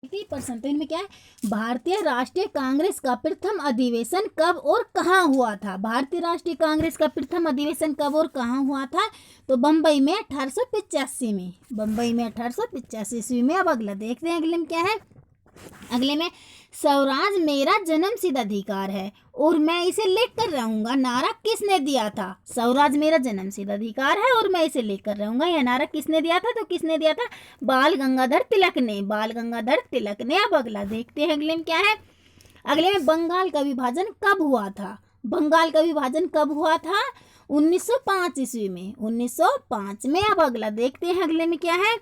80%। तो इनमें क्या है, भारतीय राष्ट्रीय कांग्रेस का प्रथम अधिवेशन कब और कहाँ हुआ था? भारतीय राष्ट्रीय कांग्रेस का प्रथम अधिवेशन कब और कहाँ हुआ था? तो बम्बई में 1885 में, बम्बई में 1885 ईस्वी में। अब अगला देखते हैं, अगले में क्या है, अगले में स्वराज मेरा जन्मसिद्ध अधिकार है और मैं इसे लेकर रहूंगा, नारा किसने दिया था? स्वराज मेरा जन्मसिद्ध अधिकार है और मैं इसे लेकर रहूंगा, यह नारा किसने दिया था? तो किसने दिया था? बाल गंगाधर तिलक ने, बाल गंगाधर तिलक ने। अब अगला देखते हैं, अगले में क्या है, अगले में बंगाल का विभाजन कब हुआ था? बंगाल का विभाजन कब हुआ था? 1905 ईस्वी में, 1905 में। अब अगला देखते हैं, अगले में क्या है,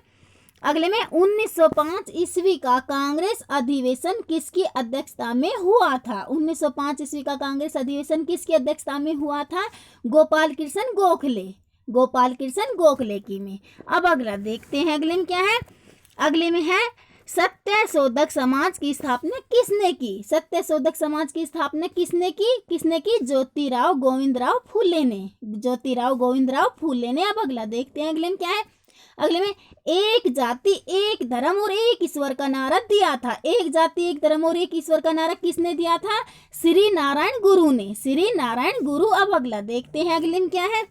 अगले में 1905 ईस्वी का कांग्रेस अधिवेशन किसकी अध्यक्षता में हुआ था? 1905 ईस्वी का कांग्रेस अधिवेशन किसकी अध्यक्षता में हुआ था? गोपाल कृष्ण गोखले, गोपाल कृष्ण गोखले की में। अब अगला देखते हैं, अगले में क्या है, अगले में है सत्यशोधक समाज की स्थापना किसने की? सत्यशोधक समाज की स्थापना किसने की? किसने की? ज्योतिराव गोविंदराव फूले ने, ज्योतिराव गोविंदराव फूले ने। अब अगला देखते हैं, अगले में क्या है, अगले में एक जाति एक धर्म और एक ईश्वर का नारा दिया था। एक जाति एक धर्म और एक ईश्वर का नारा किसने दिया था? श्री नारायण गुरु ने, श्री नारायण गुरु। अब अगला देखते हैं, अगले में क्या है,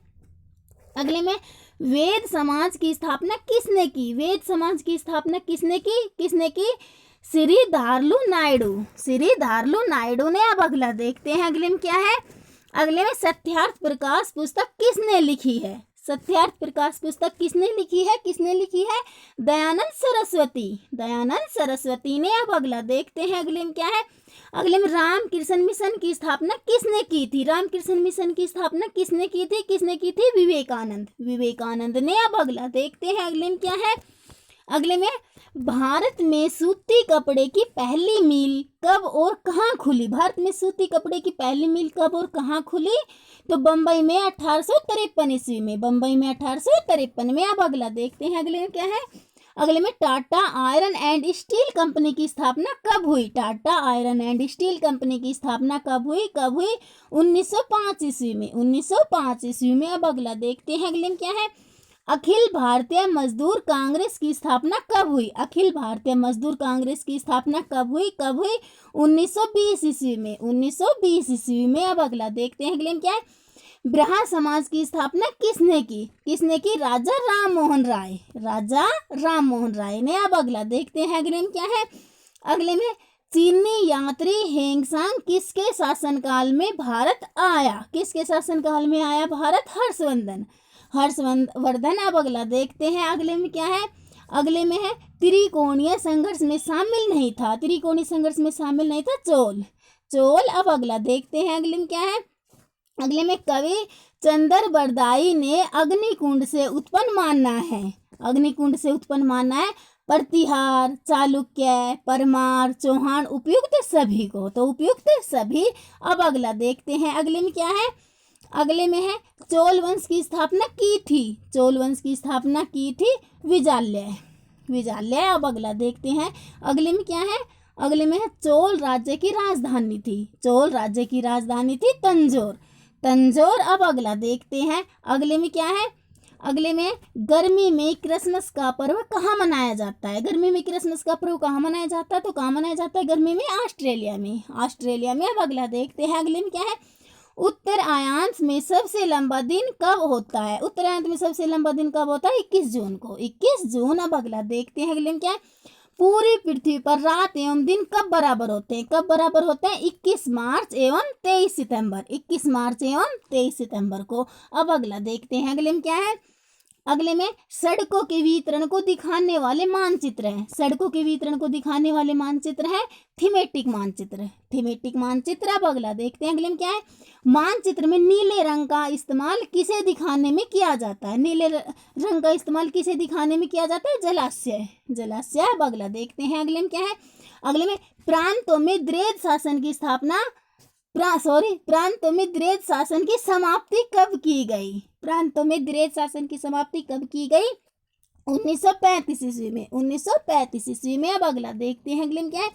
अगले में वेद समाज की स्थापना किसने की? वेद समाज की स्थापना किसने की? किसने की? श्री धारलू नायडू, श्री धारलू नायडू ने। अब अगला देखते हैं, अगले में क्या है, अगले में सत्यार्थ प्रकाश पुस्तक किसने लिखी है? सत्यार्थ प्रकाश पुस्तक किसने लिखी है? किसने लिखी है? दयानंद सरस्वती, दयानंद सरस्वती ने। अब अगला देखते हैं, अगले में क्या है, अगले में रामकृष्ण मिशन की स्थापना किसने की थी? रामकृष्ण मिशन की स्थापना किसने की थी? किसने की थी? विवेकानंद, विवेकानंद ने। अब अगला देखते हैं, अगले में क्या है, अगले में भारत में सूती कपड़े की पहली मिल कब और कहाँ खुली? भारत में सूती कपड़े की पहली मिल कब और कहाँ खुली? तो बम्बई में 1853 ईस्वी में, बम्बई में 1853 में। अब अगला देखते हैं, अगले में क्या है, अगले में Tata iron and steel company की स्थापना कब हुई? Tata iron and steel company की स्थापना कब हुई? कब हुई? 1905 ईस्वी में, 1905 ईस्वी में। अब अगला देखते हैं, अगले में क्या है, अखिल भारतीय मजदूर कांग्रेस की स्थापना कब हुई? अखिल भारतीय मजदूर कांग्रेस की स्थापना कब हुई? कब हुई? 1920 ईस्वी में, 1920 ईस्वी में। अब अगला देखते हैं, अगले में क्या है, ब्रहा समाज की स्थापना किसने की? किसने की? राजा राम मोहन राय, राजा राम मोहन राय ने। अब अगला देखते हैं, अगले में क्या है, अगले में चीनी यात्री हेंगसांग किसके शासनकाल में भारत आया? किसके शासनकाल में आया भारत? हर्षवर्धन, हर्षवर्धन। अब अगला देखते हैं, अगले में क्या है, अगले में है त्रिकोणीय संघर्ष में शामिल नहीं था, त्रिकोणीय संघर्ष में शामिल नहीं था चोल, चोल। अब अगला देखते हैं, अगले में क्या है, अगले में कवि चंद्र बरदाई ने अग्निकुंड से उत्पन्न मानना है, अग्निकुंड से उत्पन्न मानना है प्रतिहार, चालुक्य, परमार, चौहान, उपयुक्त सभी को, तो उपयुक्त सभी। अब अगला देखते हैं, अगले में क्या है, अगले में है चोल वंश की स्थापना की थी, चोल वंश की स्थापना की थी विजाल्य, विजाल्य। अब अगला देखते हैं, अगले में क्या है, अगले में है चोल राज्य की राजधानी थी, चोल राज्य की राजधानी थी तंजौर, तंजौर। अब अगला देखते हैं, अगले में क्या है, अगले में गर्मी में क्रिसमस का पर्व कहाँ मनाया जाता है? गर्मी में क्रिसमस का पर्व कहाँ मनाया जाता है? तो कहाँ मनाया जाता है गर्मी में? ऑस्ट्रेलिया में, ऑस्ट्रेलिया में। अब अगला देखते हैं, अगले में क्या है, उत्तरायण में सबसे लंबा दिन कब होता है? उत्तरायण में सबसे लंबा दिन कब होता है? 21 जून को, 21 जून। अब अगला देखते हैं, अगले में क्या है, पूरी पृथ्वी पर रात एवं दिन कब बराबर होते हैं? कब बराबर होते हैं? 21 मार्च एवं 23 सितंबर, 21 मार्च एवं 23 सितंबर को। अब अगला देखते हैं, अगले में क्या है, अगले में सड़कों के वितरण को दिखाने वाले मानचित्र हैं, सड़कों के वितरण को दिखाने वाले मानचित्र है थीमेटिक मानचित्र, थीमेटिक मानचित्र। अब अगला देखते हैं, अगले में क्या है, मानचित्र में नीले रंग का इस्तेमाल किसे दिखाने में किया जाता है? नीले रंग का इस्तेमाल किसे दिखाने में किया जाता है? जलाशय, जलाशय। अब अगला देखते हैं, अगले में क्या है, अगले में प्रांतों में द्वैध शासन की स्थापना प्रांतों में द्वैध शासन की समाप्ति कब की गई? प्रांतों में द्वैध शासन की समाप्ति कब की गई? 1935 ईस्वी में, 1935 ईस्वी में। अब अगला देखते हैं, अगले में क्या है,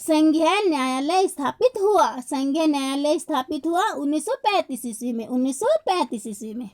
संघीय न्यायालय स्थापित हुआ, संघीय न्यायालय स्थापित हुआ 1935 ईस्वी में, 1935 ईस्वी में।